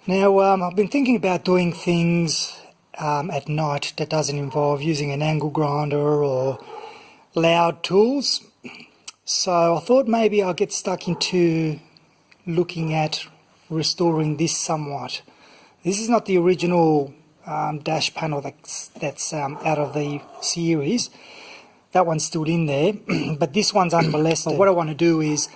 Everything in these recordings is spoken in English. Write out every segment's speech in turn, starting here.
Now, I've been thinking about doing things at night that doesn't involve using an angle grinder or loud tools. So I thought maybe I'll get stuck into looking at restoring this somewhat. This is not the original dash panel that's out of the series. That one's still in there, but this one's unmolested. But what I want to do is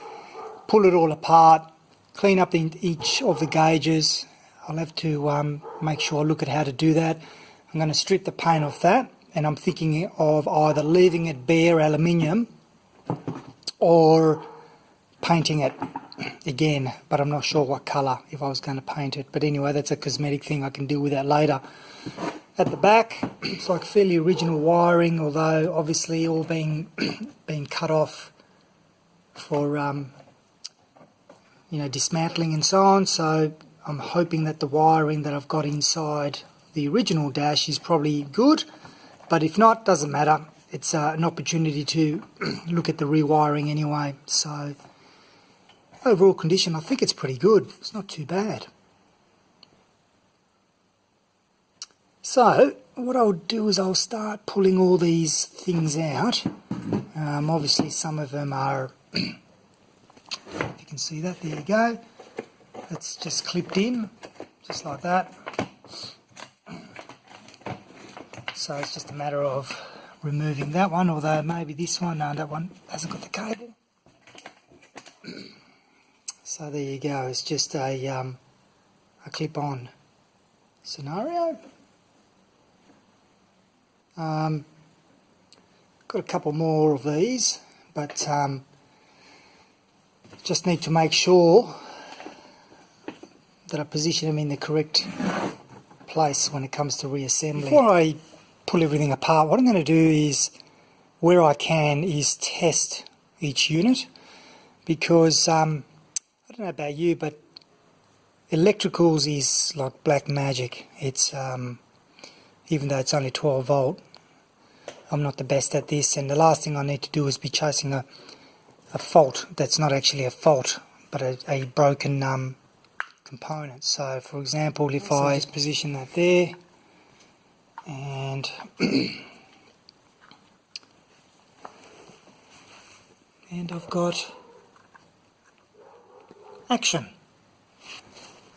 pull it all apart, clean up each of the gauges. I'll have to make sure I look at how to do that. I'm going to strip the paint off that, and I'm thinking of either leaving it bare aluminium or painting it again, but I'm not sure what colour if I was going to paint it. But anyway, that's a cosmetic thing, I can deal with that later. At the back, it's like fairly original wiring, although obviously all being cut off for dismantling and so on. So I'm hoping that the wiring that I've got inside the original dash is probably good, but if not, doesn't matter. It's an opportunity to look at the rewiring anyway. So overall condition, I think it's pretty good. It's not too bad. So what I'll do is I'll start pulling all these things out. Obviously some of them are, if you can see that, there you go. That's just clipped in, just like that. So it's just a matter of removing that one, although maybe this one, no, that one hasn't got the cable. So there you go, it's just a clip-on scenario. Got a couple more of these, but just need to make sure that I position them in the correct place when it comes to reassembling. Before I pull everything apart, what I'm going to do is, where I can, is test each unit, because I don't know about you, but electricals is like black magic. It's even though it's only 12 volt, I'm not the best at this, and the last thing I need to do is be chasing a fault that's not actually a fault, but a broken component. So for example, if I just position that there, and I've got action.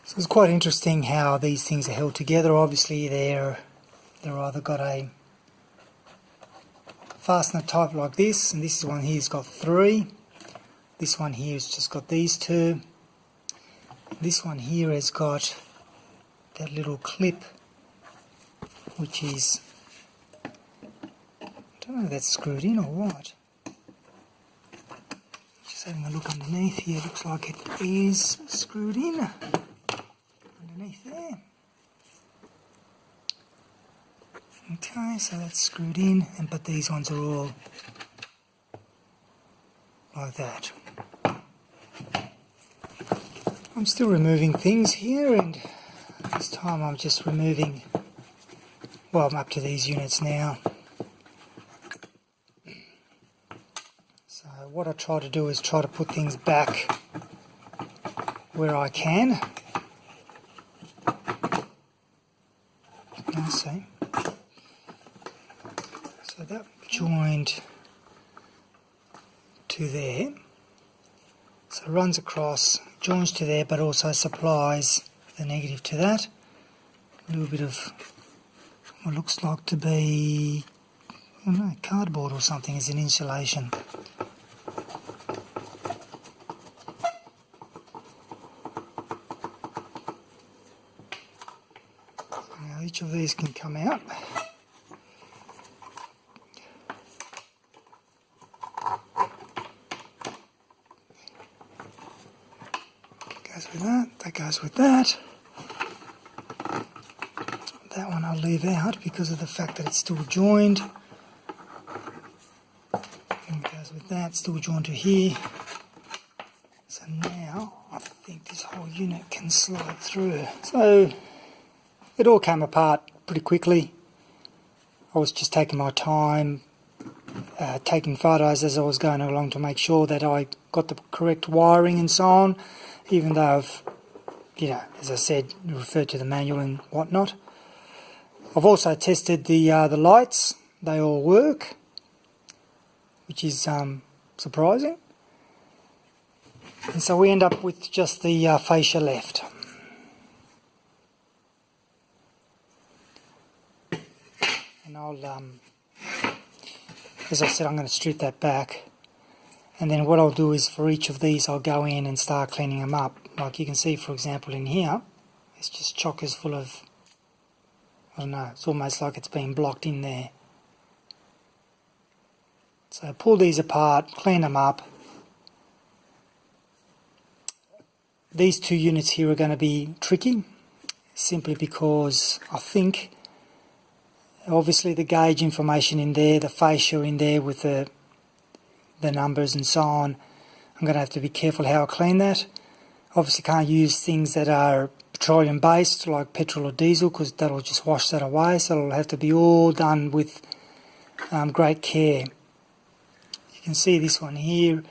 So it's quite interesting how these things are held together. Obviously they're either got a fastener type like this, and this one here's got 3. This one here's just got these 2. This one here has got that little clip, which is, I don't know if that's screwed in or what. Just having a look underneath here, looks like it is screwed in underneath there. Okay, so that's screwed in, but these ones are all like that. I'm still removing things here, and this time I'm just removing, well, I'm up to these units now. So what I try to do is try to put things back where I can. I see. So that joined to there. So it runs across, joins to there, but also supplies the negative to that. A little bit of what looks like to be, I don't know, cardboard or something as an insulation. So now each of these can come out. With that goes with that. That one I'll leave out because of the fact that it's still joined. And it goes with that, still joined to here. So now I think this whole unit can slide through. So it all came apart pretty quickly. I was just taking my time, taking photos as I was going along to make sure that I got the correct wiring and so on. Even though I've as I said, refer to the manual and whatnot. I've also tested the lights. They all work, which is surprising. And so we end up with just the fascia left. And I'll, as I said, I'm going to strip that back. And then what I'll do is for each of these I'll go in and start cleaning them up. Like you can see, for example, in here, it's just chockers full of, I don't know, it's almost like it's been blocked in there. So pull these apart, clean them up. These two units here are going to be tricky, simply because I think, obviously the gauge information in there, the fascia in there with the numbers and so on, I'm going to have to be careful how I clean that. Obviously can't use things that are petroleum based like petrol or diesel, because that'll just wash that away, so it'll have to be all done with great care. You can see this one here,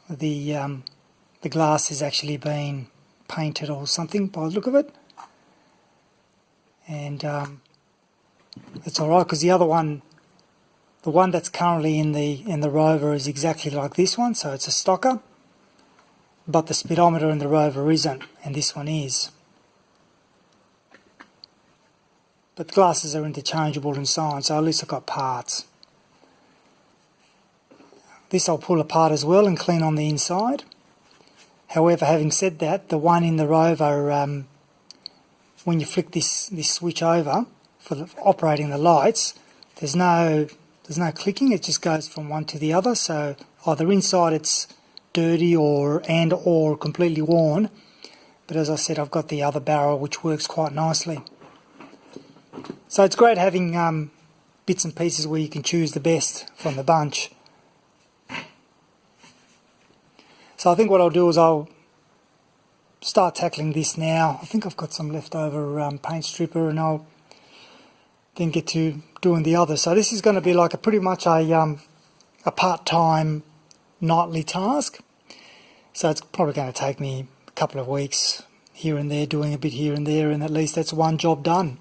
the glass has actually been painted or something by the look of it, and it's alright because the other one, the one that's currently in the Rover is exactly like this one, so it's a stocker, but the speedometer in the Rover isn't, and this one is. But the glasses are interchangeable and so on, so at least I've got parts. This I'll pull apart as well and clean on the inside. However, having said that, the one in the Rover, when you flick this switch over for operating the lights, there's no clicking, it just goes from one to the other, so either inside it's dirty or completely worn, but as I said, I've got the other barrel which works quite nicely. So it's great having bits and pieces where you can choose the best from the bunch. So I think what I'll do is I'll start tackling this now. I think I've got some leftover paint stripper, and I'll then get to doing the other. So this is going to be like pretty much a part-time nightly task. So it's probably going to take me a couple of weeks here and there, doing a bit here and there, and at least that's one job done.